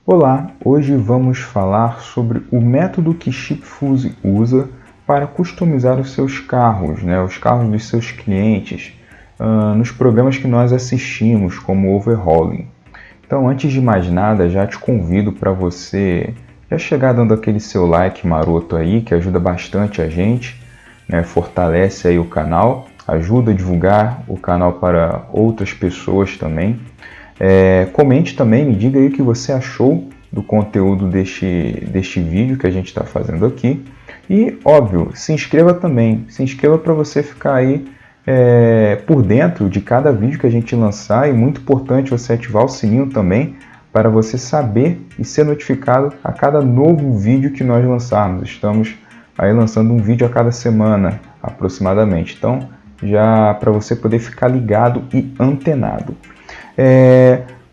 Olá, hoje vamos falar sobre o método que ShipFuse usa para customizar os seus carros, os carros dos seus clientes, nos programas que nós assistimos, como Overhauling. Então, antes de mais nada, já te convido para você já chegar dando aquele seu like maroto aí, que ajuda bastante a gente, fortalece aí o canal, ajuda a divulgar o canal para outras pessoas também. Comente também, me diga aí o que você achou do conteúdo deste vídeo que a gente está fazendo aqui. E, óbvio, se inscreva também. Se inscreva para você ficar aí por dentro de cada vídeo que a gente lançar. E muito importante você ativar o sininho também para você saber e ser notificado a cada novo vídeo que nós lançarmos. Estamos aí lançando um vídeo a cada semana, aproximadamente. Então, já para você poder ficar ligado e antenado.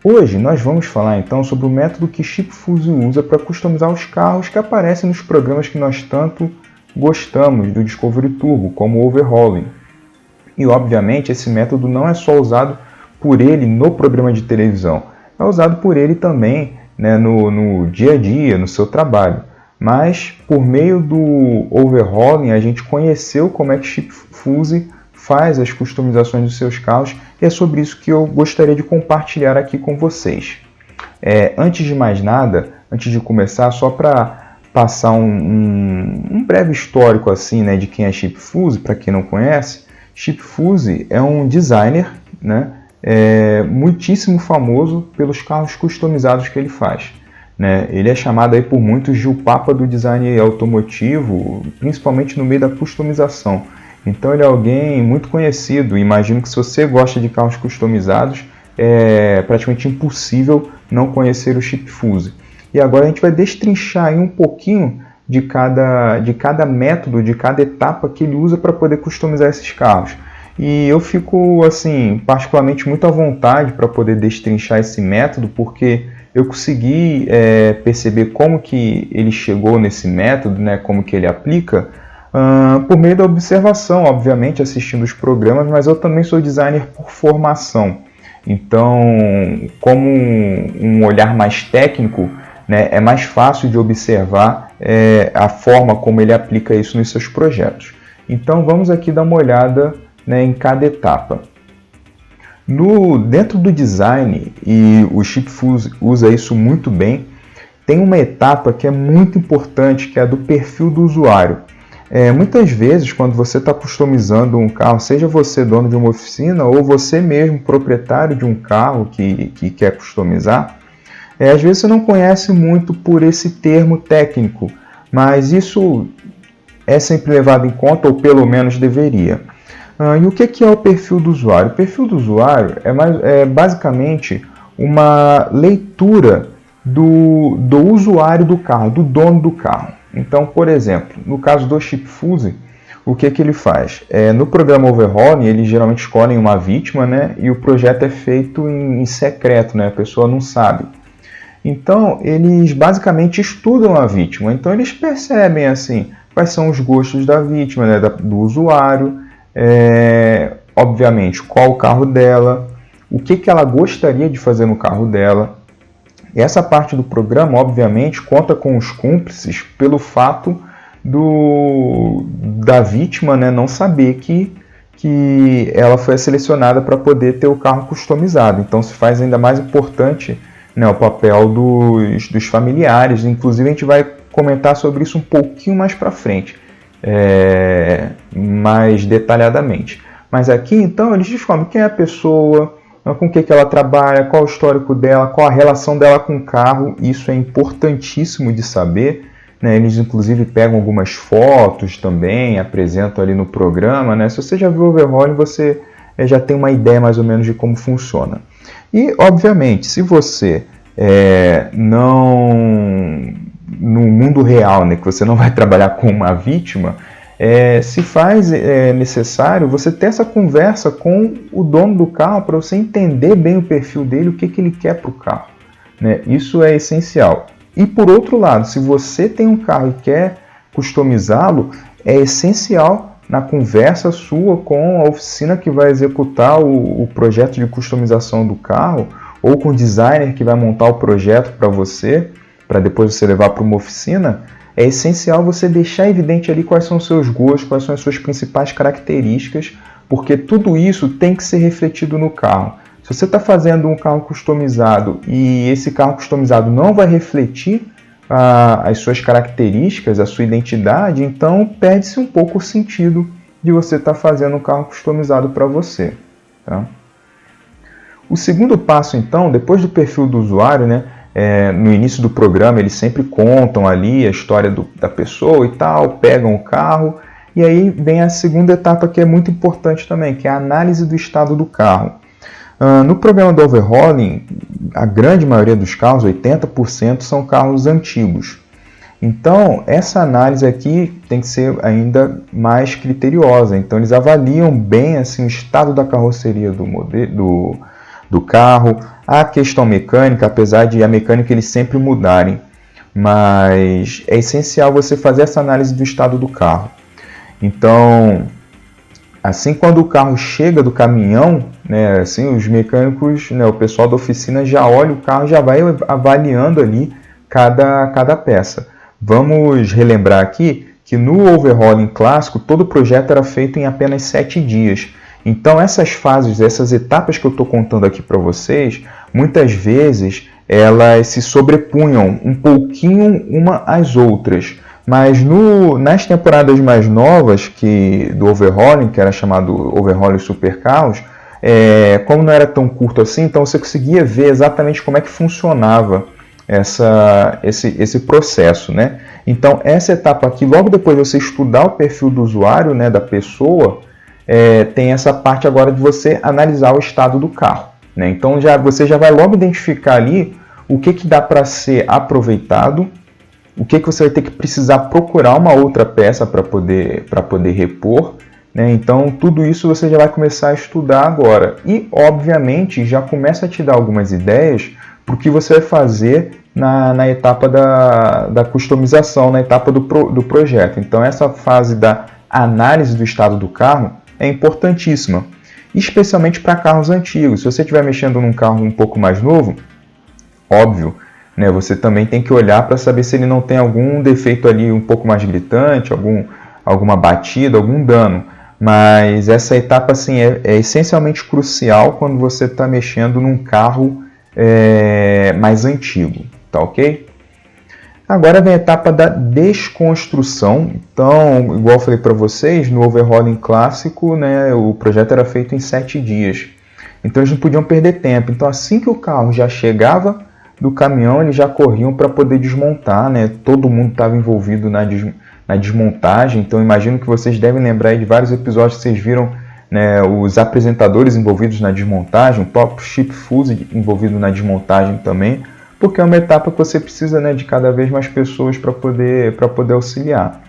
Hoje nós vamos falar então sobre o método que ShipFuse usa para customizar os carros que aparecem nos programas que nós tanto gostamos do Discovery Turbo, como o Overhauling. E obviamente esse método não é só usado por ele no programa de televisão, é usado por ele também no dia a dia, no seu trabalho. Mas por meio do Overhauling a gente conheceu como é que ShipFuse faz as customizações dos seus carros e é sobre isso que eu gostaria de compartilhar aqui com vocês. Antes de mais nada, antes de começar, só para passar um breve histórico assim, de quem é ShipFuse, para quem não conhece. ShipFuse é um designer muitíssimo famoso pelos carros customizados que ele faz. Ele é chamado aí por muitos de o papa do design automotivo, principalmente no meio da customização. Então ele é alguém muito conhecido. Imagino que se você gosta de carros customizados, é praticamente impossível não conhecer o ShipFuse. E agora a gente vai destrinchar aí um pouquinho de cada método, de cada etapa que ele usa para poder customizar esses carros. E eu fico assim, particularmente muito à vontade para poder destrinchar esse método, porque eu consegui perceber como que ele chegou nesse método, como que ele aplica, por meio da observação, obviamente, assistindo os programas, mas eu também sou designer por formação. Então, como um olhar mais técnico, é mais fácil de observar a forma como ele aplica isso nos seus projetos. Então, vamos aqui dar uma olhada em cada etapa. Dentro do design, e o ShipFuse usa isso muito bem, tem uma etapa que é muito importante, que é a do perfil do usuário. Muitas vezes, quando você está customizando um carro, seja você dono de uma oficina ou você mesmo proprietário de um carro que quer customizar, às vezes você não conhece muito por esse termo técnico, mas isso é sempre levado em conta, ou pelo menos deveria. E o que é o perfil do usuário? O perfil do usuário é basicamente uma leitura do usuário do carro, do dono do carro. Então, por exemplo, no caso do ShipFuse, o que ele faz? No programa Overhauling, eles geralmente escolhem uma vítima, e o projeto é feito em secreto, a pessoa não sabe. Então, eles basicamente estudam a vítima. Então, eles percebem assim, quais são os gostos da vítima, do usuário, obviamente, qual o carro dela, o que ela gostaria de fazer no carro dela. Essa parte do programa, obviamente, conta com os cúmplices pelo fato da vítima não saber que ela foi selecionada para poder ter o carro customizado. Então, se faz ainda mais importante o papel dos familiares. Inclusive, a gente vai comentar sobre isso um pouquinho mais para frente, mais detalhadamente. Mas aqui, então, eles descobrem quem é a pessoa, com o que ela trabalha, qual o histórico dela, qual a relação dela com o carro. Isso é importantíssimo de saber. Eles, inclusive, pegam algumas fotos também, apresentam ali no programa. Se você já viu o Overhauling, você já tem uma ideia mais ou menos de como funciona. E, obviamente, se você no mundo real, que você não vai trabalhar com uma vítima, se faz necessário você ter essa conversa com o dono do carro para você entender bem o perfil dele, o que ele quer para o carro. Isso é essencial. E por outro lado, se você tem um carro e quer customizá-lo, é essencial na conversa sua com a oficina que vai executar o projeto de customização do carro, ou com o designer que vai montar o projeto para você, para depois você levar para uma oficina, é essencial você deixar evidente ali quais são os seus gostos, quais são as suas principais características, porque tudo isso tem que ser refletido no carro. Se você está fazendo um carro customizado e esse carro customizado não vai refletir as suas características, a sua identidade, então perde-se um pouco o sentido de você estar fazendo um carro customizado para você. Tá? O segundo passo, então, depois do perfil do usuário, né, no início do programa eles sempre contam ali a história da pessoa e tal, pegam o carro, e aí vem a segunda etapa que é muito importante também, que é a análise do estado do carro. No programa do overhauling, a grande maioria dos carros, 80%, são carros antigos. Então, essa análise aqui tem que ser ainda mais criteriosa. Então, eles avaliam bem assim, o estado da carroceria do carro, a questão mecânica, apesar de a mecânica eles sempre mudarem. Mas é essencial você fazer essa análise do estado do carro. Então, assim, quando o carro chega do caminhão, né, assim, os mecânicos, né, o pessoal da oficina já olha o carro, já vai avaliando ali cada peça. Vamos relembrar aqui que no overhauling clássico, todo o projeto era feito em apenas 7 dias. Então, essas fases, essas etapas que eu estou contando aqui para vocês, muitas vezes elas se sobrepunham um pouquinho uma às outras. Mas nas temporadas mais novas do overhauling, que era chamado overhauling supercarros, como não era tão curto assim, então você conseguia ver exatamente como é que funcionava esse processo, né? Então essa etapa aqui, logo depois de você estudar o perfil do usuário, né, da pessoa, tem essa parte agora de você analisar o estado do carro, né? Então você já vai logo identificar ali o que dá para ser aproveitado, o que você vai ter que precisar procurar uma outra peça para poder repor, né? Então tudo isso você já vai começar a estudar agora e obviamente já começa a te dar algumas ideias para o que você vai fazer na etapa da customização, na etapa do projeto. Então essa fase da análise do estado do carro é importantíssima, especialmente para carros antigos. Se você estiver mexendo num carro um pouco mais novo, óbvio, né, você também tem que olhar para saber se ele não tem algum defeito ali um pouco mais gritante, alguma batida, algum dano. Mas essa etapa assim, é essencialmente crucial quando você está mexendo num carro mais antigo, tá ok? Agora vem a etapa da desconstrução. Então, igual eu falei para vocês, no overhauling clássico, né, o projeto era feito em 7 dias. Então eles não podiam perder tempo. Então assim que o carro já chegava do caminhão, eles já corriam para poder desmontar, né? Todo mundo estava envolvido na desmontagem. Então imagino que vocês devem lembrar aí de vários episódios que vocês viram, né, os apresentadores envolvidos na desmontagem, o próprio Chip Fuse envolvido na desmontagem também, porque é uma etapa que você precisa, né, de cada vez mais pessoas para poder auxiliar.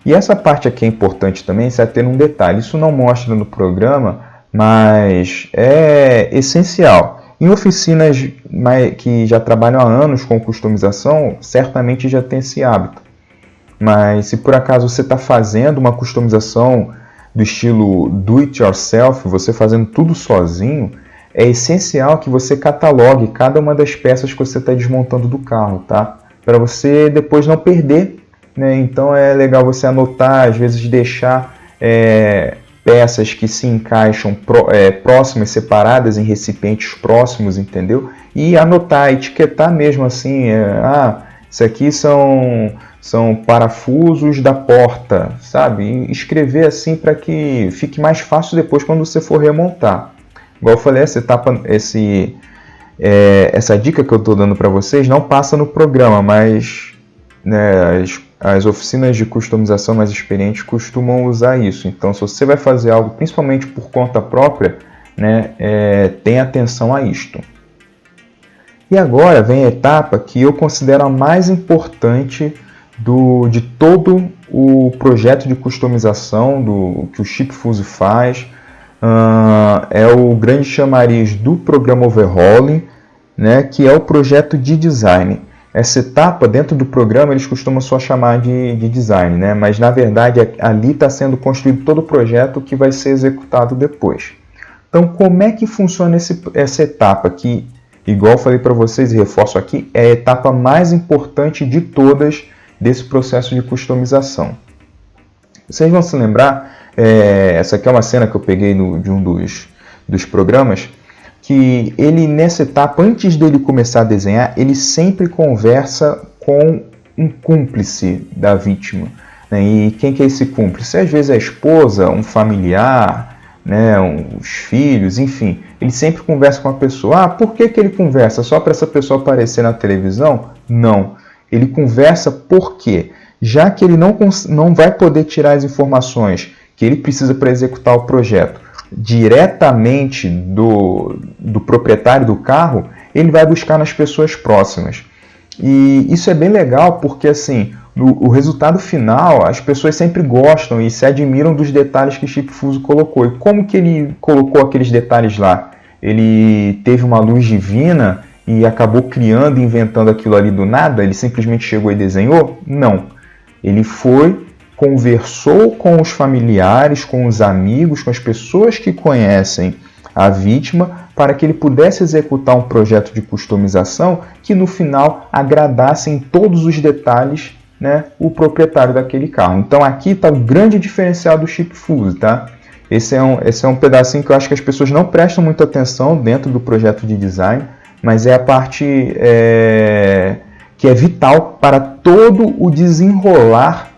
E essa parte aqui é importante também, se ater um detalhe, isso não mostra no programa, mas é essencial. Em oficinas que já trabalham há anos com customização, certamente já tem esse hábito. Mas se por acaso você está fazendo uma customização do estilo do it yourself, você fazendo tudo sozinho, é essencial que você catalogue cada uma das peças que você está desmontando do carro, tá? Para você depois não perder, né? Então é legal você anotar, às vezes deixar peças que se encaixam próximas, separadas em recipientes próximos, entendeu? E anotar, etiquetar mesmo assim, isso aqui são parafusos da porta, sabe? E escrever assim para que fique mais fácil depois quando você for remontar. Igual eu falei, essa dica que eu estou dando para vocês não passa no programa, mas né, as oficinas de customização mais experientes costumam usar isso. Então, se você vai fazer algo, principalmente por conta própria, né, tenha atenção a isto. E agora vem a etapa que eu considero a mais importante de todo o projeto de customização que o Chip Fuse faz. É o grande chamariz do programa Overhauling, né, que é o projeto de design. Essa etapa dentro do programa eles costumam só chamar de design, né, mas na verdade ali está sendo construído todo o projeto que vai ser executado depois. Então como é que funciona essa etapa que igual eu falei para vocês e reforço aqui, é a etapa mais importante de todas desse processo de customização. Vocês vão se lembrar, essa aqui é uma cena que eu peguei de um dos programas, que ele nessa etapa, antes dele começar a desenhar, ele sempre conversa com um cúmplice da vítima. Né? E quem que é esse cúmplice? Às vezes é a esposa, um familiar, né, os filhos, enfim. Ele sempre conversa com a pessoa. Por que ele conversa? Só para essa pessoa aparecer na televisão? Não. Ele conversa por quê? Já que ele não vai poder tirar as informações que ele precisa para executar o projeto diretamente do proprietário do carro, ele vai buscar nas pessoas próximas. E isso é bem legal porque, assim, o resultado final, as pessoas sempre gostam e se admiram dos detalhes que Chip Fuso colocou. E como que ele colocou aqueles detalhes lá? Ele teve uma luz divina e acabou criando e inventando aquilo ali do nada? Ele simplesmente chegou e desenhou? Não. Ele foi, conversou com os familiares, com os amigos, com as pessoas que conhecem a vítima, para que ele pudesse executar um projeto de customização que no final agradasse em todos os detalhes, né, o proprietário daquele carro. Então aqui está o grande diferencial do Chip Fuso, tá? Esse é um pedacinho que eu acho que as pessoas não prestam muita atenção dentro do projeto de design, mas é a parte que é vital para todo o desenrolar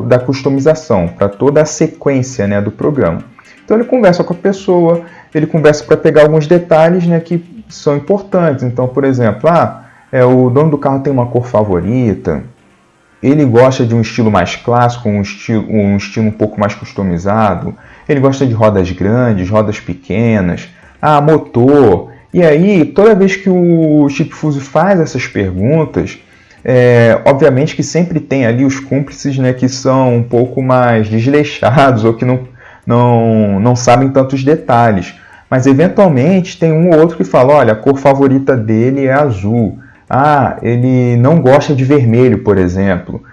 da customização, para toda a sequência, né, do programa. Então ele conversa com a pessoa, ele conversa para pegar alguns detalhes, né, que são importantes. Então, por exemplo, o dono do carro tem uma cor favorita, ele gosta de um estilo mais clássico, um estilo um pouco mais customizado, ele gosta de rodas grandes, rodas pequenas, motor. E aí, toda vez que o Chip Fuso faz essas perguntas, obviamente que sempre tem ali os cúmplices, né, que são um pouco mais desleixados ou que não sabem tantos detalhes. Mas eventualmente tem um ou outro que fala, olha, a cor favorita dele é azul. Ele não gosta de vermelho, por exemplo.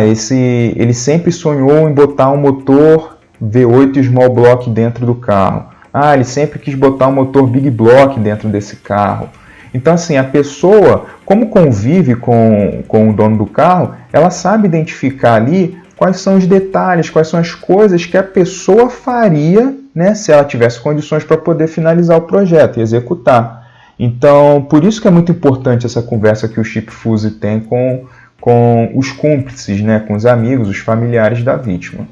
Ele sempre sonhou em botar um motor V8 Small Block dentro do carro. Ele sempre quis botar um motor Big Block dentro desse carro. Então, assim, a pessoa, como convive com o dono do carro, ela sabe identificar ali quais são os detalhes, quais são as coisas que a pessoa faria, né, se ela tivesse condições para poder finalizar o projeto e executar. Então, por isso que é muito importante essa conversa que o Chip Fuso tem com os cúmplices, né, com os amigos, os familiares da vítima.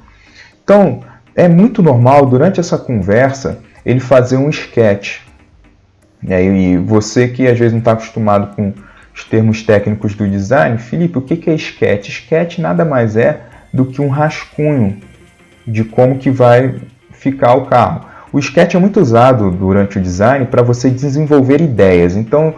Então, é muito normal, durante essa conversa, ele fazer um sketch. E você que às vezes não está acostumado com os termos técnicos do design, Felipe, o que é sketch? Sketch nada mais é do que um rascunho de como que vai ficar o carro. O sketch é muito usado durante o design para você desenvolver ideias. Então,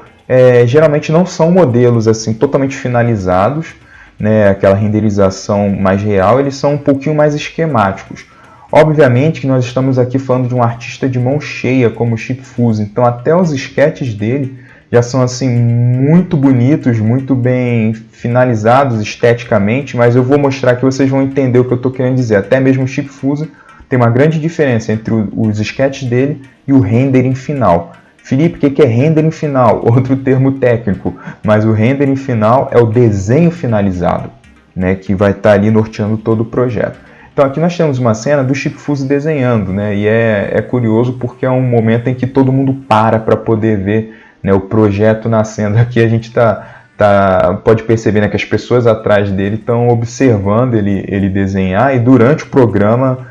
geralmente não são modelos assim totalmente finalizados, né, aquela renderização mais real, eles são um pouquinho mais esquemáticos. Obviamente que nós estamos aqui falando de um artista de mão cheia como o Chip Fuso, então até os sketches dele já são assim muito bonitos, muito bem finalizados esteticamente, mas eu vou mostrar que vocês vão entender o que eu estou querendo dizer. Até mesmo o Chip Fuso tem uma grande diferença entre os sketches dele e o rendering final. Felipe, o que é rendering final? Outro termo técnico, mas o rendering final é o desenho finalizado, né, que vai estar ali norteando todo o projeto. Então aqui nós temos uma cena do Chip Fuso desenhando, né, e é curioso porque é um momento em que todo mundo para poder ver, né, o projeto nascendo. Aqui a gente pode perceber, né, que as pessoas atrás dele estão observando ele desenhar, e durante o programa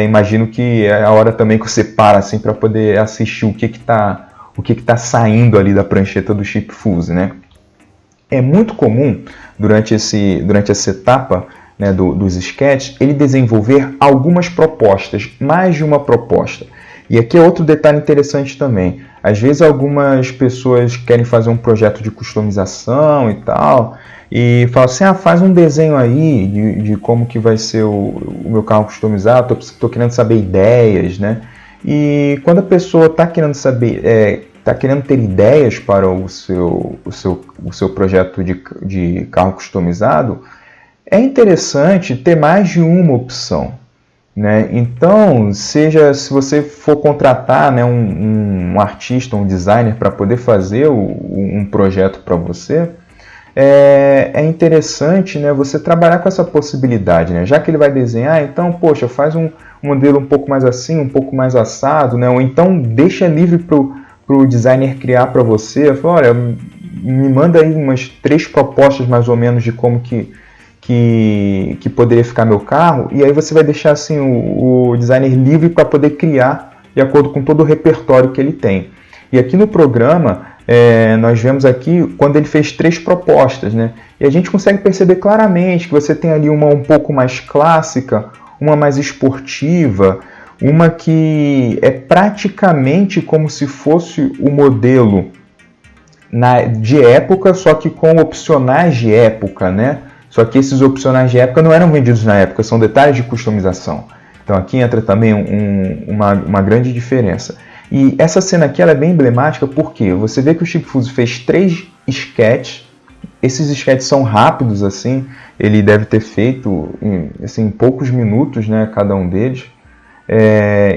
imagino que é a hora também que você para assim, para poder assistir o que está saindo ali da prancheta do Chip Fuso, né? É muito comum durante essa etapa, né, dos sketches, ele desenvolver algumas propostas, mais de uma proposta. E aqui é outro detalhe interessante também. Às vezes algumas pessoas querem fazer um projeto de customização e tal, e falam assim, faz um desenho aí de como que vai ser o meu carro customizado, estou querendo saber ideias, né? E quando a pessoa está querendo saber, está querendo ter ideias para o seu projeto de carro customizado, é interessante ter mais de uma opção. né? Então, se você for contratar, né, um artista, um designer para poder fazer um projeto para você, é interessante, né, você trabalhar com essa possibilidade, né? Já que ele vai desenhar, então, poxa, faz um modelo um pouco mais assim, um pouco mais assado, né? Ou então deixa livre para o designer criar para você. Fala, olha, me manda aí umas 3 propostas mais ou menos de como que poderia ficar meu carro, e aí você vai deixar assim o designer livre para poder criar de acordo com todo o repertório que ele tem. E aqui no programa, nós vemos aqui quando ele fez 3 propostas, né? E a gente consegue perceber claramente que você tem ali uma um pouco mais clássica, uma mais esportiva, uma que é praticamente como se fosse o modelo de época, só que com opcionais de época, né? Só que esses opcionais de época não eram vendidos na época, são detalhes de customização. Então aqui entra também uma grande diferença. E essa cena aqui ela é bem emblemática porque você vê que o Chip Fuzzy fez 3 sketches. Esses sketches são rápidos, assim, ele deve ter feito em poucos minutos, né, cada um deles.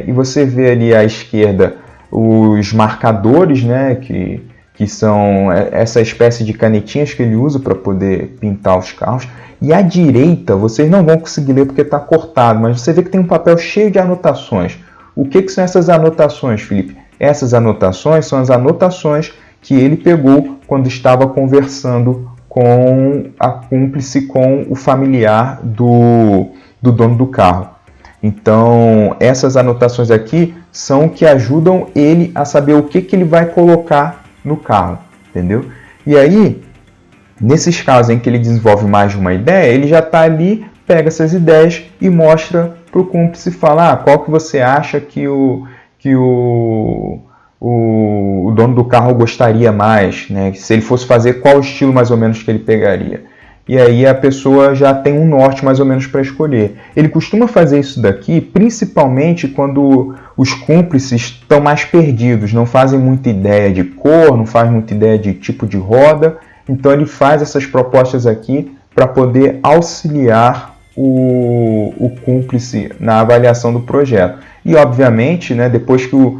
E você vê ali à esquerda os marcadores, né, que são essa espécie de canetinhas que ele usa para poder pintar os carros. E à direita, vocês não vão conseguir ler porque está cortado, mas você vê que tem um papel cheio de anotações. O que são essas anotações, Felipe? Essas anotações são as anotações que ele pegou quando estava conversando com a cúmplice, com o familiar do dono do carro. Então, essas anotações aqui são que ajudam ele a saber o que ele vai colocar no carro, entendeu? E aí, nesses casos em que ele desenvolve mais de uma ideia, ele já está ali, pega essas ideias e mostra para o cúmplice, fala, qual que você acha que o dono do carro gostaria mais, né? Se ele fosse fazer, qual estilo mais ou menos que ele pegaria. E aí a pessoa já tem um norte mais ou menos para escolher. Ele costuma fazer isso daqui, principalmente quando os cúmplices estão mais perdidos, não fazem muita ideia de cor, não fazem muita ideia de tipo de roda. Então ele faz essas propostas aqui para poder auxiliar o cúmplice na avaliação do projeto. E obviamente, né, depois que o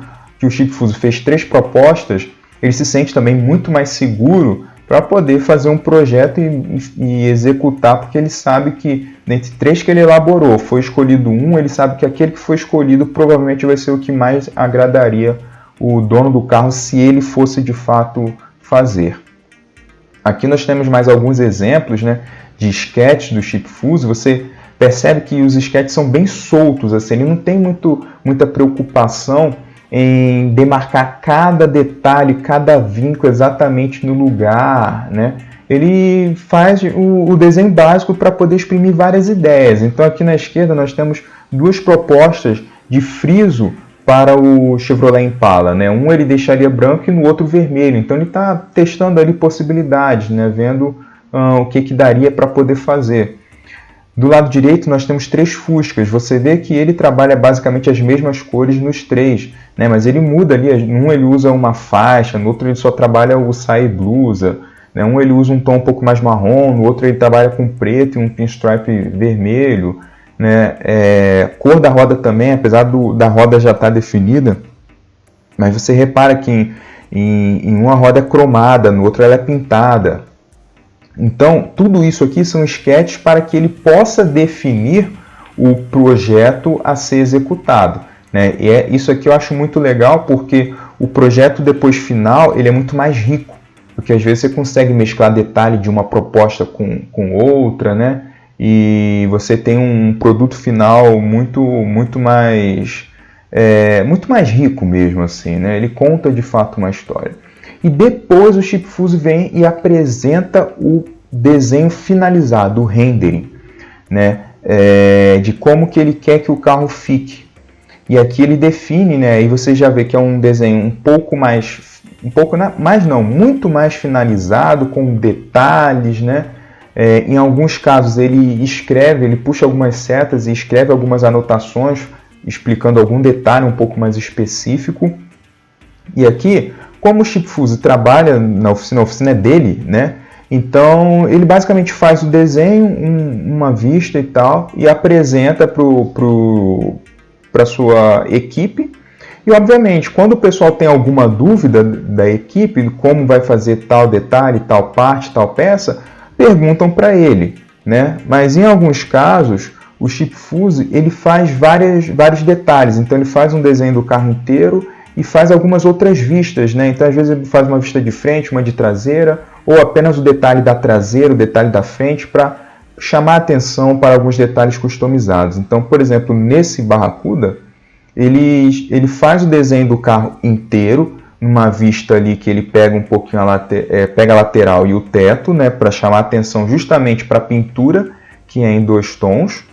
Chip Fuzzy fez 3 propostas, ele se sente também muito mais seguro para poder fazer um projeto e executar, porque ele sabe que dentre 3 que ele elaborou, foi escolhido um, ele sabe que aquele que foi escolhido provavelmente vai ser o que mais agradaria o dono do carro se ele fosse de fato fazer. Aqui nós temos mais alguns exemplos, né, de sketches do Chip Fuzzy. Você percebe que os sketches são bem soltos, assim, ele não tem muita preocupação em demarcar cada detalhe, cada vinco exatamente no lugar, né? Ele faz o desenho básico para poder exprimir várias ideias. Então aqui na esquerda nós temos 2 propostas de friso para o Chevrolet Impala, né? Um ele deixaria branco e no outro vermelho. Então ele está testando ali possibilidades, né? Vendo o que daria para poder fazer. Do lado direito nós temos 3 Fuscas. Você vê que ele trabalha basicamente as mesmas cores nos 3, né? Mas ele muda ali. Num ele usa uma faixa, no outro ele só trabalha o saia e blusa, né? Um ele usa um tom um pouco mais marrom, no outro ele trabalha com preto e um pinstripe vermelho, né? Cor da roda também, apesar da roda já estar definida, mas você repara que em uma roda é cromada, no outro ela é pintada. Então, tudo isso aqui são sketches para que ele possa definir o projeto a ser executado, né? E isso aqui eu acho muito legal porque o projeto depois final ele é muito mais rico, porque às vezes você consegue mesclar detalhe de uma proposta com outra, né? E você tem um produto final muito mais rico mesmo, assim, né? Ele conta de fato uma história. E depois o Chip Fuzzy vem e apresenta o desenho finalizado, o rendering, né? De como que ele quer que o carro fique. E aqui ele define, né? E você já vê que é um desenho muito mais finalizado, com detalhes, né? Em alguns casos ele puxa algumas setas e escreve algumas anotações explicando algum detalhe um pouco mais específico. E aqui, como o Chip Fuzzy trabalha na oficina é dele, né? Então ele basicamente faz o desenho, uma vista e tal, e apresenta para a sua equipe. E obviamente, quando o pessoal tem alguma dúvida da equipe, como vai fazer tal detalhe, tal parte, tal peça, perguntam para ele, né? Mas em alguns casos, o Chipfuse ele faz vários detalhes. Então ele faz um desenho do carro inteiro e faz algumas outras vistas, né? Então às vezes ele faz uma vista de frente, uma de traseira, ou apenas o detalhe da traseira, o detalhe da frente, para chamar atenção para alguns detalhes customizados. Então, por exemplo, nesse Barracuda, ele faz o desenho do carro inteiro, numa vista ali que ele pega um pouquinho pega a lateral e o teto, né, para chamar atenção justamente para a pintura, que é em 2 tons,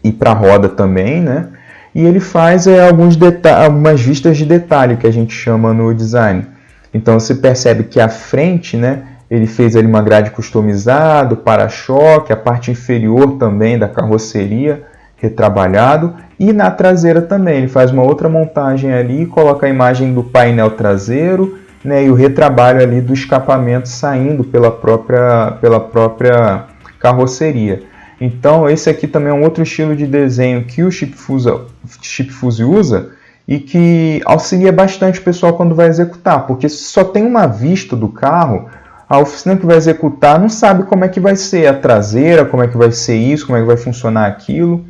e para a roda também, né? E ele faz algumas vistas de detalhe, que a gente chama no design. Então você percebe que a frente, né, ele fez ali uma grade customizada, para-choque, a parte inferior também da carroceria retrabalhado, e na traseira também ele faz uma outra montagem ali, coloca a imagem do painel traseiro, né, e o retrabalho ali do escapamento saindo pela própria carroceria. Então esse aqui também é um outro estilo de desenho que o Chipfuse usa e que auxilia bastante o pessoal quando vai executar, porque se só tem uma vista do carro, a oficina que vai executar não sabe como é que vai ser a traseira, como é que vai ser isso, como é que vai funcionar aquilo.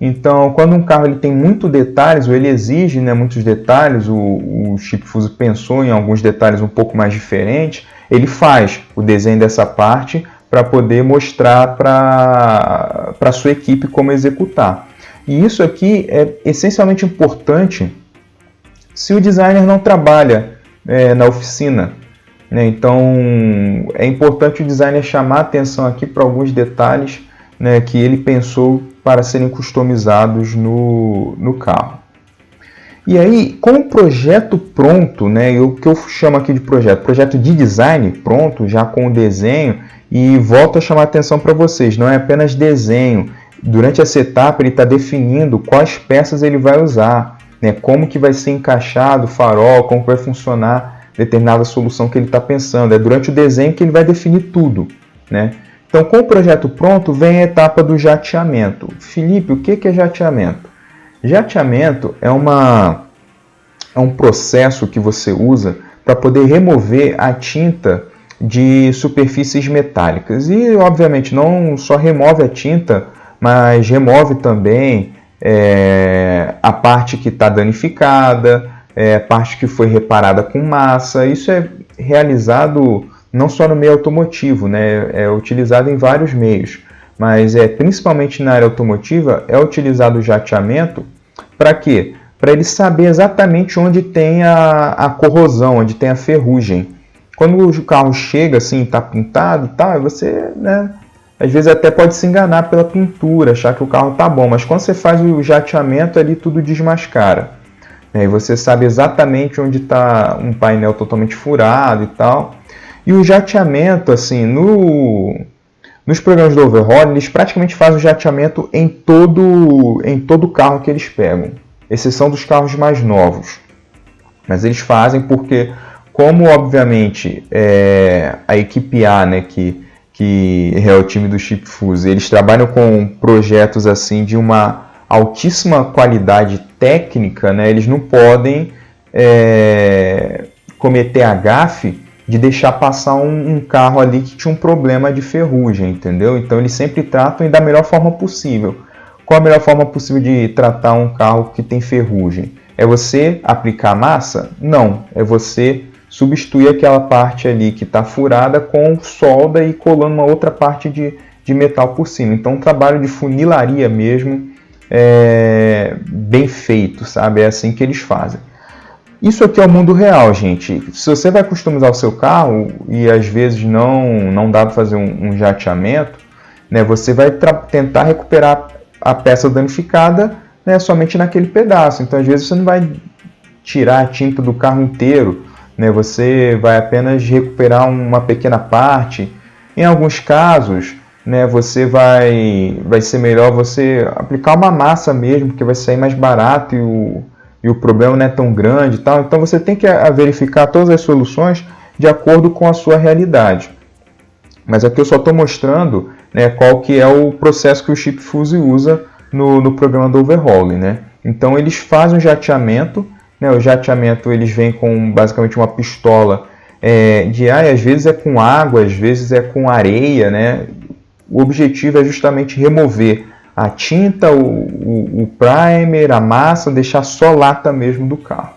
Então, quando um carro ele tem muitos detalhes, ou ele exige, né, muitos detalhes, o Chipfuse pensou em alguns detalhes um pouco mais diferentes, ele faz o desenho dessa parte para poder mostrar para a sua equipe como executar. E isso aqui é essencialmente importante se o designer não trabalha na oficina, né? Então, é importante o designer chamar atenção aqui para alguns detalhes, né, que ele pensou para serem customizados no carro. E aí, com o projeto pronto, né, o que eu chamo aqui de projeto de design pronto, já com o desenho, e volto a chamar a atenção para vocês, não é apenas desenho. Durante essa etapa ele está definindo quais peças ele vai usar, né, como que vai ser encaixado o farol, como que vai funcionar determinada solução que ele está pensando. É durante o desenho que ele vai definir tudo, né? Então, com o projeto pronto, vem a etapa do jateamento. Felipe, o que é jateamento? Jateamento é um processo que você usa para poder remover a tinta de superfícies metálicas. E, obviamente, não só remove a tinta, mas remove também a parte que está danificada, a parte que foi reparada com massa. Isso é realizado não só no meio automotivo, né? É utilizado em vários meios, mas principalmente na área automotiva é utilizado o jateamento para quê? Para ele saber exatamente onde tem a corrosão, onde tem a ferrugem. Quando o carro chega assim, está pintado, tá, você, né, às vezes até pode se enganar pela pintura, achar que o carro está bom, mas quando você faz o jateamento ali tudo desmascara. E você sabe exatamente onde está um painel totalmente furado e tal. E o jateamento, assim, nos programas do overhaul, eles praticamente fazem o jateamento em todo carro que eles pegam, exceção dos carros mais novos. Mas eles fazem porque, como obviamente a equipe A, né, que é o time do Chipfuse, eles trabalham com projetos assim de uma altíssima qualidade técnica, né, eles não podem cometer a gafe de deixar passar um carro ali que tinha um problema de ferrugem, entendeu? Então eles sempre tratam da melhor forma possível. Qual a melhor forma possível de tratar um carro que tem ferrugem? É você aplicar massa? Não, é você substituir aquela parte ali que está furada com solda e colando uma outra parte de metal por cima. Então um trabalho de funilaria mesmo, bem feito, sabe? É assim que eles fazem. Isso aqui é o mundo real, gente. Se você vai customizar o seu carro e às vezes não dá para fazer um jateamento, né, você vai tentar recuperar a peça danificada, né, somente naquele pedaço. Então, às vezes, você não vai tirar a tinta do carro inteiro, né, você vai apenas recuperar uma pequena parte. Em alguns casos, né, vai ser melhor você aplicar uma massa mesmo, porque vai sair mais barato e o problema não é tão grande e tal. Então você tem que verificar todas as soluções de acordo com a sua realidade. Mas aqui eu só estou mostrando, né, qual que é o processo que o Chip Fuse usa no programa do overhauling, né? Então eles fazem o jateamento, né? O jateamento eles vêm com basicamente uma pistola de ar, e às vezes é com água, às vezes é com areia, né? O objetivo é justamente remover a tinta, o primer, a massa, deixar só lata mesmo do carro.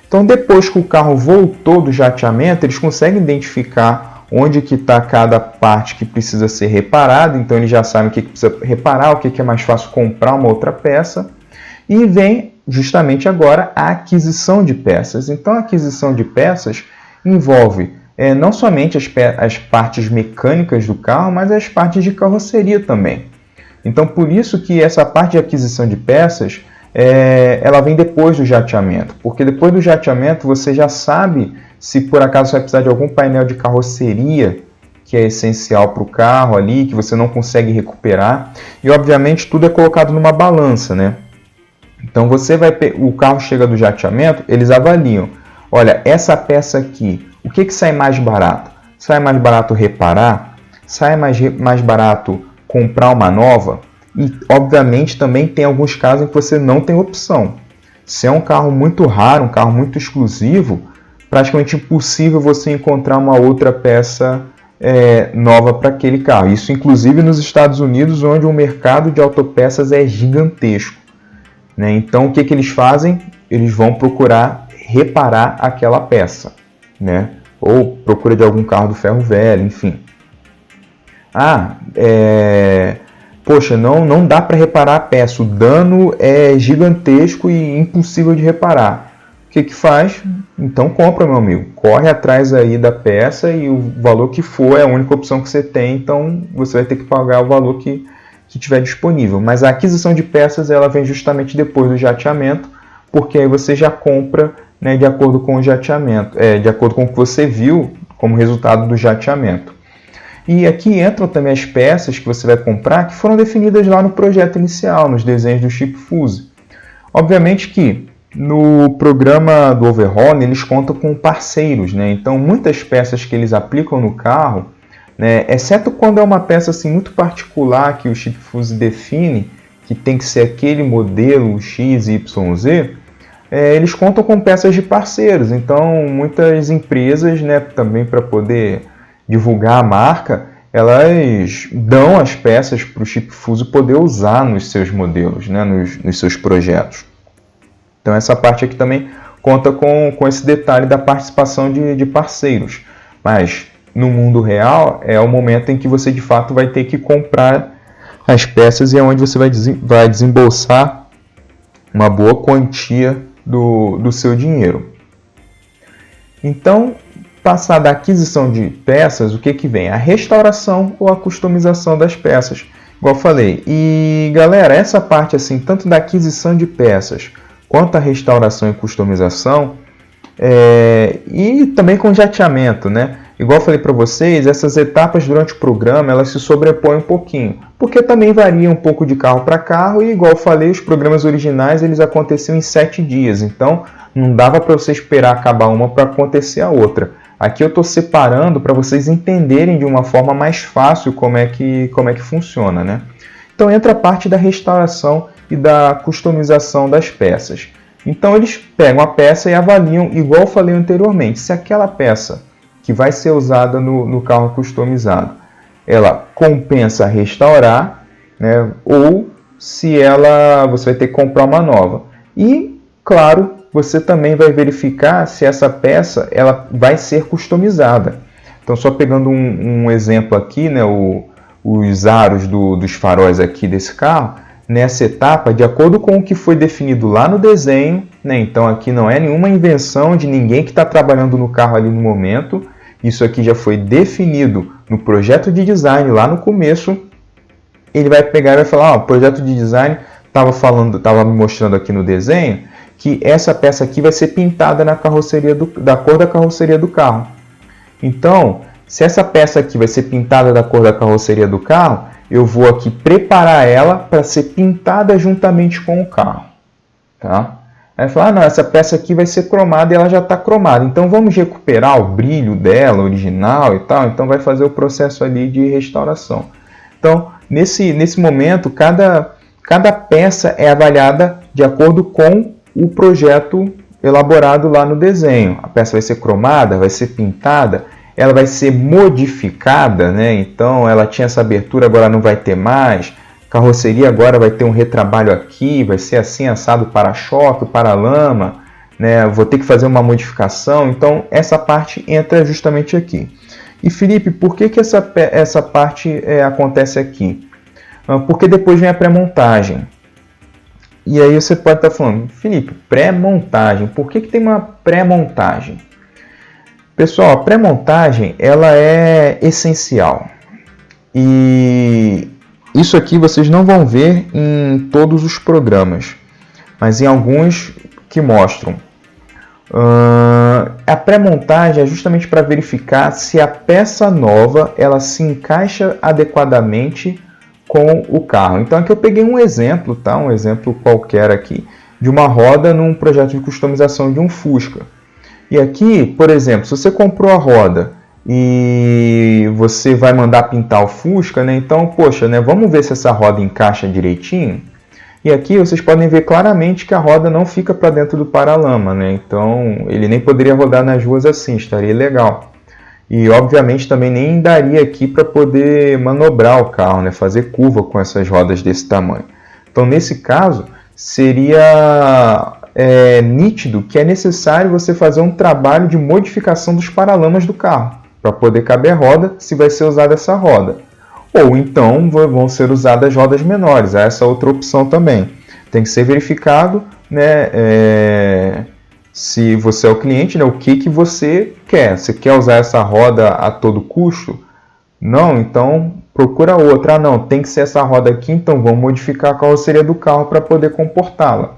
Então depois que o carro voltou do jateamento, eles conseguem identificar onde que está cada parte que precisa ser reparada, então eles já sabem o que precisa reparar, o que é mais fácil comprar uma outra peça, e vem justamente agora a aquisição de peças. Então a aquisição de peças envolve não somente as partes mecânicas do carro, mas as partes de carroceria também. Então por isso que essa parte de aquisição de peças ela vem depois do jateamento, porque depois do jateamento você já sabe se por acaso você vai precisar de algum painel de carroceria que é essencial para o carro ali, que você não consegue recuperar, e obviamente tudo é colocado numa balança, né? Então o carro chega do jateamento, eles avaliam, olha, essa peça aqui, o que sai mais barato? Sai mais barato reparar? Sai mais barato comprar uma nova? E obviamente também tem alguns casos em que você não tem opção. Se é um carro muito raro, um carro muito exclusivo, praticamente impossível você encontrar uma outra peça nova para aquele carro. Isso inclusive nos Estados Unidos, onde o mercado de autopeças é gigantesco, né? Então o que eles fazem? Eles vão procurar reparar aquela peça, né? Ou procura de algum carro do ferro velho, enfim. Poxa, não dá para reparar a peça, o dano é gigantesco e impossível de reparar. O que faz? Então compra, meu amigo. Corre atrás aí da peça e o valor que for é a única opção que você tem, então você vai ter que pagar o valor que tiver disponível. Mas a aquisição de peças ela vem justamente depois do jateamento, porque aí você já compra, né, de acordo com o jateamento, de acordo com o que você viu como resultado do jateamento. E aqui entram também as peças que você vai comprar que foram definidas lá no projeto inicial, nos desenhos do Chip Fuse. Obviamente que no programa do overhauling eles contam com parceiros, né? Então muitas peças que eles aplicam no carro, né, exceto quando é uma peça assim, muito particular que o Chip Fuse define, que tem que ser aquele modelo X, Y, Z, eles contam com peças de parceiros. Então muitas empresas, né, também para poder divulgar a marca, elas dão as peças para o Chip Fuse poder usar nos seus modelos, né, nos seus projetos. Então essa parte aqui também conta com esse detalhe da participação de parceiros. Mas no mundo real é o momento em que você de fato vai ter que comprar as peças e é onde você vai desembolsar uma boa quantia do seu dinheiro. Então, passada a aquisição de peças, o que vem? A restauração ou a customização das peças, igual eu falei. E galera, essa parte assim, tanto da aquisição de peças quanto a restauração e customização, e também com jateamento, né? Igual eu falei para vocês, essas etapas durante o programa elas se sobrepõem um pouquinho, porque também varia um pouco de carro para carro, e igual eu falei, os programas originais eles aconteciam em 7 dias, então não dava para você esperar acabar uma para acontecer a outra. Aqui eu estou separando para vocês entenderem de uma forma mais fácil como é que funciona, né? Então entra a parte da restauração e da customização das peças. Então eles pegam a peça e avaliam, igual eu falei anteriormente, se aquela peça que vai ser usada no carro customizado, ela compensa restaurar, né, ou se você vai ter que comprar uma nova. E, claro, você também vai verificar se essa peça ela vai ser customizada. Então, só pegando um exemplo aqui, né, os aros dos faróis aqui desse carro, nessa etapa, de acordo com o que foi definido lá no desenho, né? Então aqui não é nenhuma invenção de ninguém que está trabalhando no carro ali no momento, isso aqui já foi definido no projeto de design lá no começo. Ele vai pegar e vai falar, o projeto de design estava me mostrando aqui no desenho que essa peça aqui vai ser pintada na carroceria da cor da carroceria do carro. Então, se essa peça aqui vai ser pintada da cor da carroceria do carro, eu vou aqui preparar ela para ser pintada juntamente com o carro, tá? Aí fala, não, essa peça aqui vai ser cromada e ela já está cromada. Então vamos recuperar o brilho dela, original e tal. Então vai fazer o processo ali de restauração. Então, nesse momento, cada peça é avaliada de acordo com o projeto elaborado lá no desenho. A peça vai ser cromada, vai ser pintada, ela vai ser modificada, né? Então ela tinha essa abertura, agora não vai ter mais. Carroceria agora vai ter um retrabalho aqui, vai ser assim assado para-choque, para-lama, né? Vou ter que fazer uma modificação. Então essa parte entra justamente aqui. E Felipe, por que essa parte acontece aqui? Porque depois vem a pré-montagem. E aí você pode estar falando, Felipe, pré-montagem, por que tem uma pré-montagem? Pessoal, a pré-montagem ela é essencial. E isso aqui vocês não vão ver em todos os programas, mas em alguns que mostram. A pré-montagem é justamente para verificar se a peça nova ela se encaixa adequadamente com o carro. Então aqui eu peguei um exemplo, tá? Um exemplo qualquer aqui, de uma roda num projeto de customização de um Fusca. E aqui, por exemplo, se você comprou a roda e você vai mandar pintar o Fusca, né? Então, poxa, né? Vamos ver se essa roda encaixa direitinho. E aqui vocês podem ver claramente que a roda não fica para dentro do paralama, né? Então ele nem poderia rodar nas ruas assim, estaria legal. E obviamente também nem daria aqui para poder manobrar o carro, né? Fazer curva com essas rodas desse tamanho. Então nesse caso seria nítido que é necessário você fazer um trabalho de modificação dos paralamas do carro para poder caber a roda, se vai ser usada essa roda. Ou então vão ser usadas rodas menores, há essa outra opção também. Tem que ser verificado, né, se você é o cliente, né, o que você quer. Você quer usar essa roda a todo custo? Não, então procura outra. Ah, não, tem que ser essa roda aqui, então vamos modificar a carroceria do carro para poder comportá-la.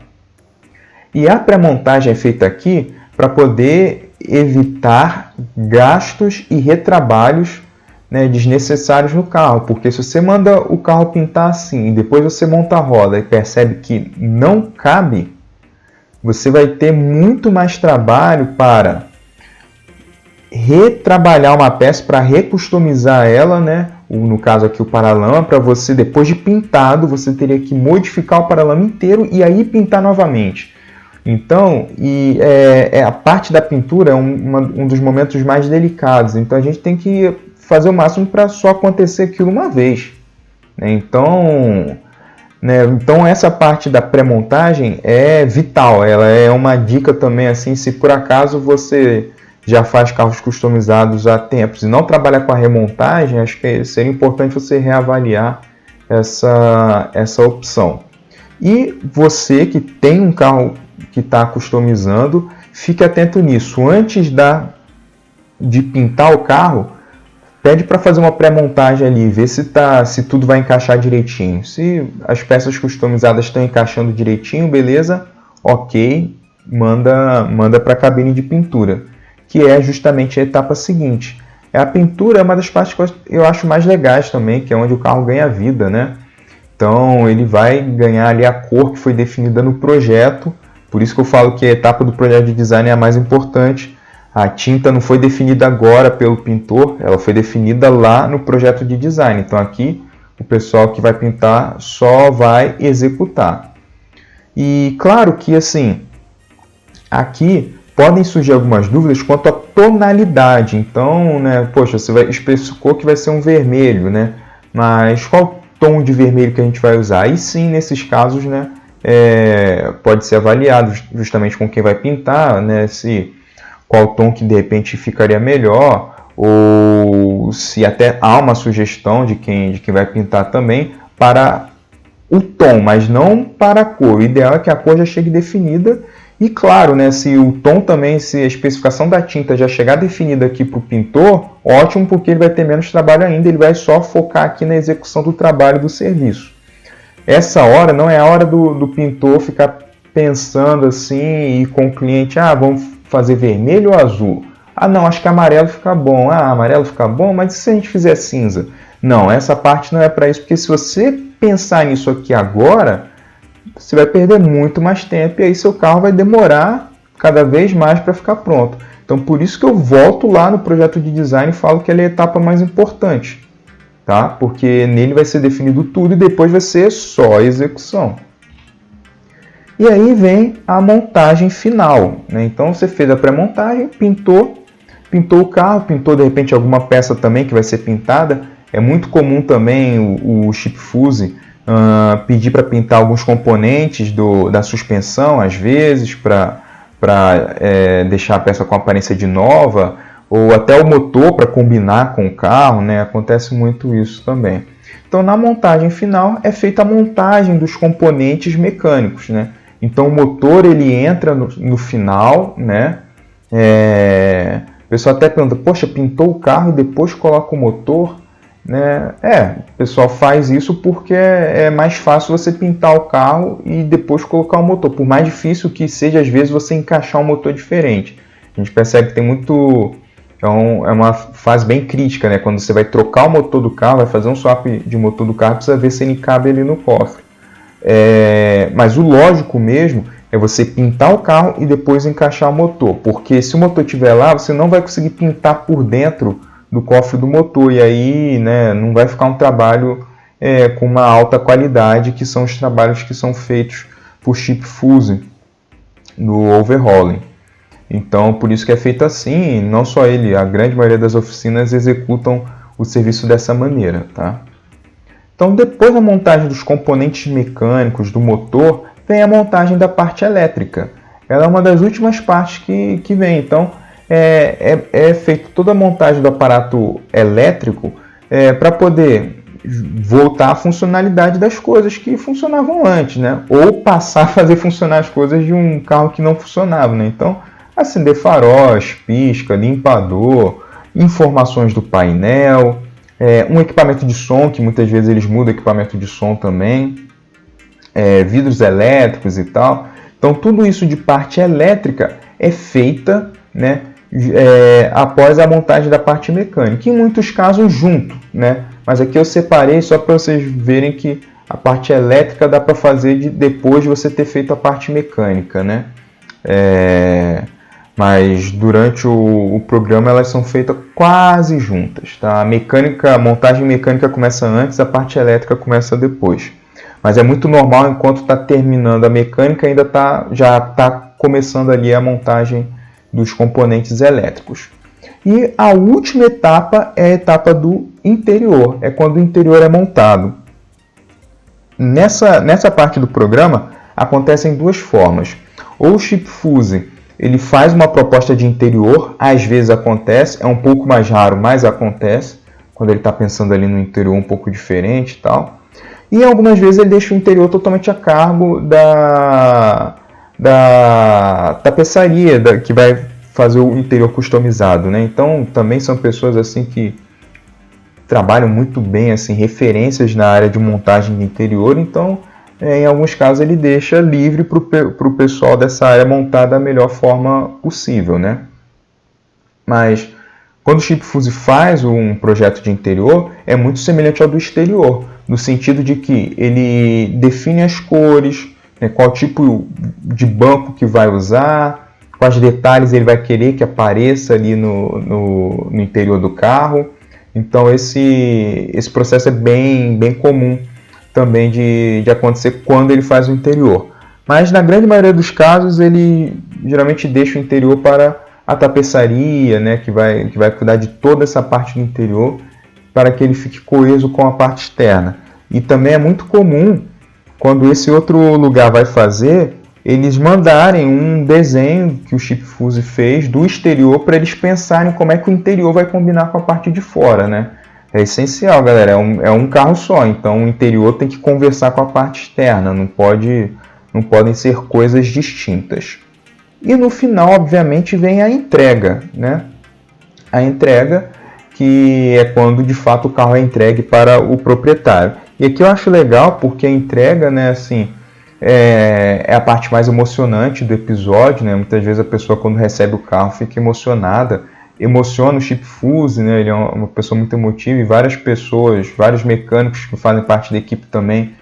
E a pré-montagem é feita aqui para poder evitar gastos e retrabalhos, né, desnecessários no carro, porque se você manda o carro pintar assim e depois você monta a roda e percebe que não cabe, você vai ter muito mais trabalho para retrabalhar uma peça, para recustomizar ela, né? No caso aqui o paralama, para você, depois de pintado, você teria que modificar o paralama inteiro e aí pintar novamente. Então, a parte da pintura é um dos momentos mais delicados, então a gente tem que fazer o máximo para só acontecer aquilo uma vez, né? Então essa parte da pré-montagem é vital, ela é uma dica também, assim, se por acaso você já faz carros customizados há tempos e não trabalha com a remontagem, acho que seria importante você reavaliar essa opção. E você que tem um carro que está customizando, fique atento nisso. Antes de pintar o carro, pede para fazer uma pré-montagem ali, ver se tudo vai encaixar direitinho. Se as peças customizadas estão encaixando direitinho, beleza, ok, manda para a cabine de pintura, que é justamente a etapa seguinte. A pintura é uma das partes que eu acho mais legais também, que é onde o carro ganha vida, né? Então ele vai ganhar ali a cor que foi definida no projeto, por isso que eu falo que a etapa do projeto de design é a mais importante. A tinta não foi definida agora pelo pintor, ela foi definida lá no projeto de design. Então aqui o pessoal que vai pintar só vai executar. E claro que assim, aqui podem surgir algumas dúvidas quanto à tonalidade. Então, né, poxa, você especificou que vai ser um vermelho, né? Mas qual tom de vermelho que a gente vai usar? Aí sim, nesses casos, né, pode ser avaliado justamente com quem vai pintar, né, qual tom que de repente ficaria melhor, ou se até há uma sugestão de quem vai pintar também para o tom, mas não para a cor. O ideal é que a cor já chegue definida. E claro, né, se o tom também, se a especificação da tinta já chegar definida aqui para o pintor, ótimo, porque ele vai ter menos trabalho ainda, ele vai só focar aqui na execução do trabalho do serviço. Essa hora não é a hora do pintor ficar pensando assim e com o cliente, vamos fazer vermelho ou azul? Não, acho que amarelo fica bom. Amarelo fica bom, mas e se a gente fizer cinza? Não, essa parte não é para isso, porque se você pensar nisso aqui agora, você vai perder muito mais tempo e aí seu carro vai demorar cada vez mais para ficar pronto. Então, por isso que eu volto lá no projeto de design e falo que ele é a etapa mais importante, tá? Porque nele vai ser definido tudo e depois vai ser só a execução. E aí vem a montagem final, né? Então, você fez a pré-montagem, pintou o carro, pintou de repente alguma peça também que vai ser pintada. É muito comum também o Chip Fuse pedir para pintar alguns componentes da suspensão, às vezes, para deixar a peça com aparência de nova, ou até o motor para combinar com o carro, né? Acontece muito isso também. Então, na montagem final é feita a montagem dos componentes mecânicos, né? Então, o motor ele entra no final, né? O pessoal até pergunta, poxa, pintou o carro e depois coloca o motor? Né? O pessoal faz isso porque é mais fácil você pintar o carro e depois colocar o motor. Por mais difícil que seja, às vezes, você encaixar um motor diferente. A gente percebe que tem muito... É uma fase bem crítica, né? Quando você vai trocar o motor do carro, vai fazer um swap de motor do carro, precisa ver se ele cabe ali no cofre. Mas o lógico mesmo é você pintar o carro e depois encaixar o motor. Porque se o motor estiver lá, você não vai conseguir pintar por dentro do cofre do motor, e aí, né, não vai ficar um trabalho com uma alta qualidade, que são os trabalhos que são feitos por Chip Fuse no overhauling. Então, por isso que é feito assim, não só ele, a grande maioria das oficinas executam o serviço dessa maneira, tá? Então, depois da montagem dos componentes mecânicos do motor, vem a montagem da parte elétrica. Ela é uma das últimas partes que vem. Então, é feita toda a montagem do aparato elétrico para poder voltar à funcionalidade das coisas que funcionavam antes, né? Ou passar a fazer funcionar as coisas de um carro que não funcionava, né? Então, acender faróis, pisca, limpador, informações do painel, um equipamento de som, que muitas vezes eles mudam o equipamento de som também, vidros elétricos e tal. Então, tudo isso de parte elétrica é feita, né, após a montagem da parte mecânica, em muitos casos junto, né? Mas aqui eu separei só para vocês verem que a parte elétrica dá para fazer depois de você ter feito a parte mecânica, né? Mas durante o programa elas são feitas quase juntas, tá? A montagem mecânica começa antes, a parte elétrica começa depois. Mas é muito normal, enquanto está terminando a mecânica, já está começando ali a montagem dos componentes elétricos. E a última etapa é a etapa do interior, é quando o interior é montado. Nessa parte do programa acontecem duas formas. Ou o Chip Fuse ele faz uma proposta de interior, às vezes acontece, é um pouco mais raro, mas acontece, quando ele está pensando ali no interior um pouco diferente e tal. E algumas vezes ele deixa o interior totalmente a cargo da tapeçaria, que vai fazer o interior customizado, né? Então também são pessoas assim que trabalham muito bem, assim, referências na área de montagem de interior, então em alguns casos ele deixa livre para o pessoal dessa área montar da melhor forma possível, né? Mas quando o Chip Fuse faz um projeto de interior, é muito semelhante ao do exterior, no sentido de que ele define as cores, né, qual tipo de banco que vai usar, quais detalhes ele vai querer que apareça ali no interior do carro. Então esse processo é bem comum também de acontecer quando ele faz o interior. Mas na grande maioria dos casos ele geralmente deixa o interior para a tapeçaria, né, que vai cuidar de toda essa parte do interior para que ele fique coeso com a parte externa. E também é muito comum, quando esse outro lugar vai fazer, eles mandarem um desenho que o Chip Fuse fez do exterior para eles pensarem como é que o interior vai combinar com a parte de fora, né? É essencial, galera, é um carro só, então o interior tem que conversar com a parte externa, não podem ser coisas distintas. E no final, obviamente, vem a entrega, né? A entrega, que é quando de fato o carro é entregue para o proprietário. E aqui eu acho legal porque a entrega, né, assim, é a parte mais emocionante do episódio, né? Muitas vezes a pessoa quando recebe o carro fica emocionada, emociona o Chip Fuse, né? Ele é uma pessoa muito emotiva e várias pessoas, vários mecânicos que fazem parte da equipe também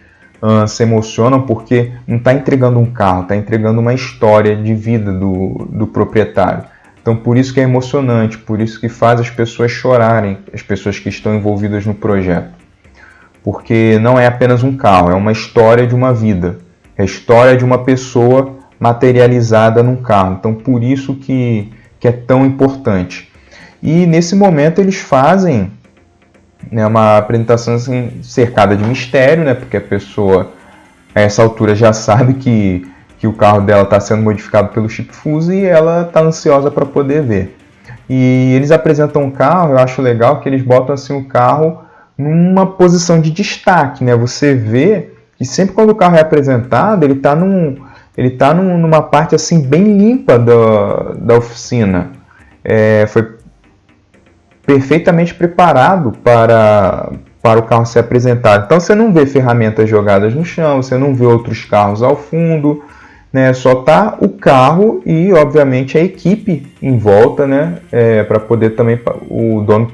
se emocionam porque não está entregando um carro, está entregando uma história de vida do proprietário. Então, por isso que é emocionante, por isso que faz as pessoas chorarem, as pessoas que estão envolvidas no projeto. Porque não é apenas um carro, é uma história de uma vida, é a história de uma pessoa materializada num carro. Então, por isso que é tão importante. E nesse momento eles fazem, né, uma apresentação assim, cercada de mistério, né, porque a pessoa a essa altura já sabe que o carro dela está sendo modificado pelo Chip Fuse e ela está ansiosa para poder ver. E eles apresentam o carro, eu acho legal que eles botam assim o carro numa posição de destaque, né? Você vê que sempre quando o carro é apresentado, ele está numa parte assim bem limpa da oficina. Foi perfeitamente preparado para o carro ser apresentado. Então você não vê ferramentas jogadas no chão, você não vê outros carros ao fundo, né? Só tá o carro e, obviamente, a equipe em volta, né? Para poder também o dono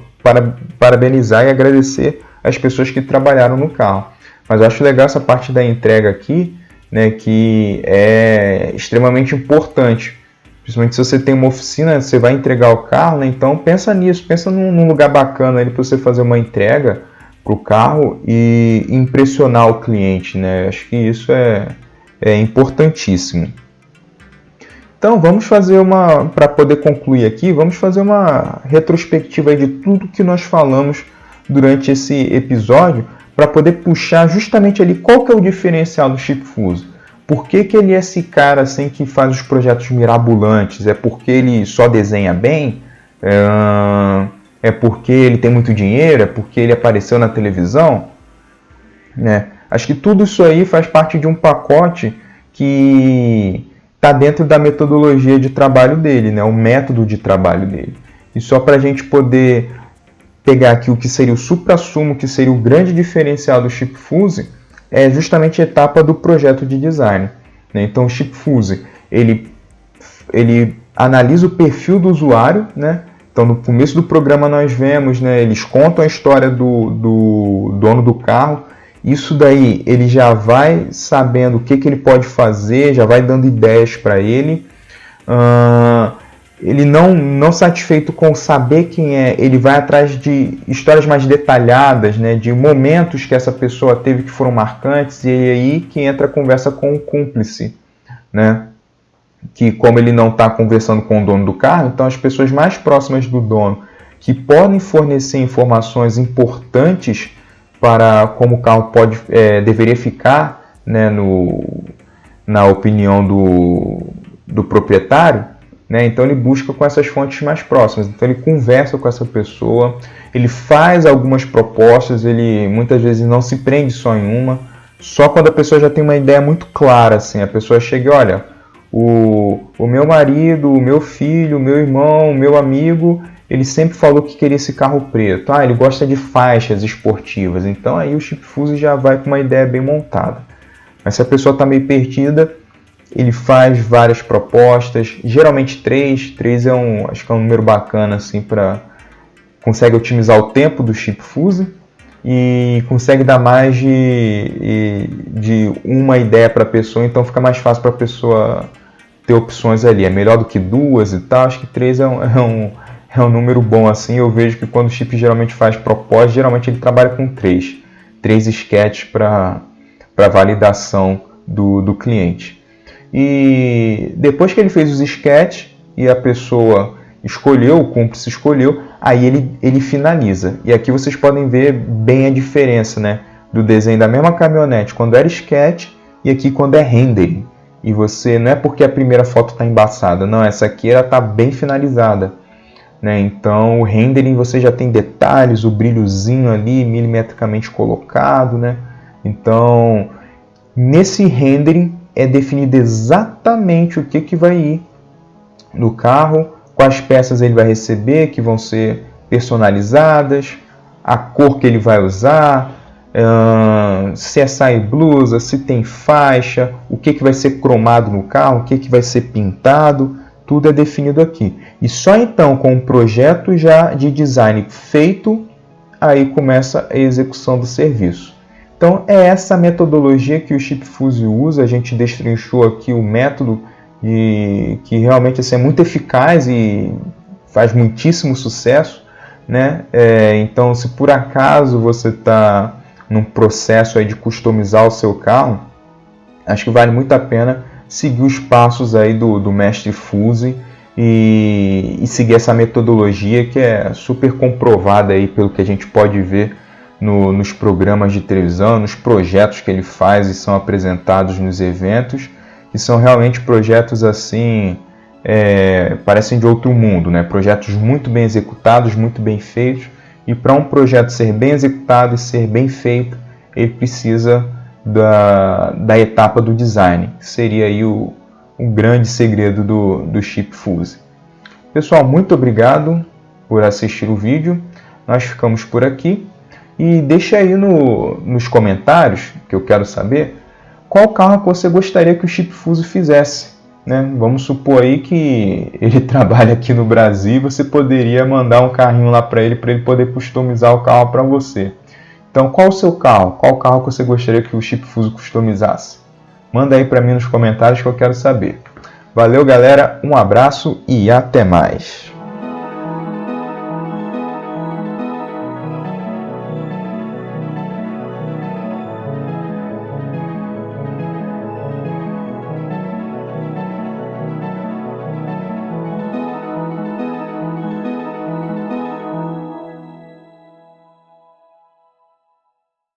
parabenizar e agradecer as pessoas que trabalharam no carro. Mas eu acho legal essa parte da entrega aqui, né? Que é extremamente importante. Principalmente se você tem uma oficina, você vai entregar o carro, né? Então pensa nisso, pensa num lugar bacana para você fazer uma entrega para o carro e impressionar o cliente, né? Acho que isso é importantíssimo. Então vamos fazer para poder concluir aqui, vamos fazer uma retrospectiva de tudo que nós falamos durante esse episódio para poder puxar justamente ali qual que é o diferencial do Chip Fuse. Por que ele é esse cara assim que faz os projetos mirabolantes? É porque ele só desenha bem? É porque ele tem muito dinheiro? É porque ele apareceu na televisão? Né? Acho que tudo isso aí faz parte de um pacote que está dentro da metodologia de trabalho dele, né? O método de trabalho dele. E só para a gente poder pegar aqui o que seria o supra-sumo, que seria o grande diferencial do Chip Fuse, é justamente a etapa do projeto de design. Né? Então o Chip Fuse, ele analisa o perfil do usuário, né? Então no começo do programa nós vemos, né, eles contam a história do dono do carro. Isso daí ele já vai sabendo o que ele pode fazer, já vai dando ideias para ele. Ele não satisfeito com saber quem é, ele vai atrás de histórias mais detalhadas, né, de momentos que essa pessoa teve que foram marcantes, e é aí que entra a conversa com o cúmplice, né, que como ele não está conversando com o dono do carro, então as pessoas mais próximas do dono, que podem fornecer informações importantes para como o carro deveria ficar, né, na opinião do proprietário, né? Então ele busca com essas fontes mais próximas, então ele conversa com essa pessoa, ele faz algumas propostas, ele muitas vezes não se prende só em uma, só quando a pessoa já tem uma ideia muito clara, assim, a pessoa chega e olha, o meu marido, o meu filho, o meu irmão, o meu amigo, ele sempre falou que queria esse carro preto, ele gosta de faixas esportivas, então aí o Chip Fuse já vai com uma ideia bem montada. Mas se a pessoa está meio perdida, ele faz várias propostas, geralmente 3 acho que é um número bacana assim, consegue otimizar o tempo do Chip Fuse e consegue dar mais de uma ideia para a pessoa, então fica mais fácil para a pessoa ter opções ali, é melhor do que 2 e tal. Acho que 3 é um número bom assim. Eu vejo que quando o Chip geralmente faz propostas, geralmente ele trabalha com 3 sketches para validação do cliente. E depois que ele fez os sketches e a pessoa escolheu, o cúmplice escolheu, aí ele finaliza. E aqui vocês podem ver bem a diferença, né, do desenho da mesma caminhonete quando era sketch e aqui quando é rendering. E você, não é porque a primeira foto está embaçada, não, essa aqui ela está bem finalizada. Né? Então o rendering você já tem detalhes, o brilhozinho ali milimetricamente colocado. Né? Então nesse rendering é definido exatamente o que vai ir no carro, quais peças ele vai receber, que vão ser personalizadas, a cor que ele vai usar, se é saia e blusa, se tem faixa, o que vai ser cromado no carro, o que vai ser pintado, tudo é definido aqui. E só então com o projeto já de design feito, aí começa a execução do serviço. Então é essa metodologia que o ChipFuse usa. A gente destrinchou aqui o método que realmente assim, é muito eficaz e faz muitíssimo sucesso, né? Então, se por acaso você está num processo aí de customizar o seu carro, acho que vale muito a pena seguir os passos aí do Mestre Fuse e seguir essa metodologia que é super comprovada aí pelo que a gente pode ver nos programas de televisão, nos projetos que ele faz e são apresentados nos eventos, que são realmente projetos assim, parecem de outro mundo, né? Projetos muito bem executados, muito bem feitos, e para um projeto ser bem executado e ser bem feito, ele precisa da etapa do design, que seria aí o grande segredo do ChipFuse. Pessoal, muito obrigado por assistir o vídeo, nós ficamos por aqui, e deixa aí nos comentários, que eu quero saber, qual carro que você gostaria que o ChipFuse fizesse, né? Vamos supor aí que ele trabalha aqui no Brasil, você poderia mandar um carrinho lá para ele poder customizar o carro para você. Então, qual o seu carro? Qual carro que você gostaria que o ChipFuse customizasse? Manda aí para mim nos comentários que eu quero saber. Valeu, galera, um abraço e até mais!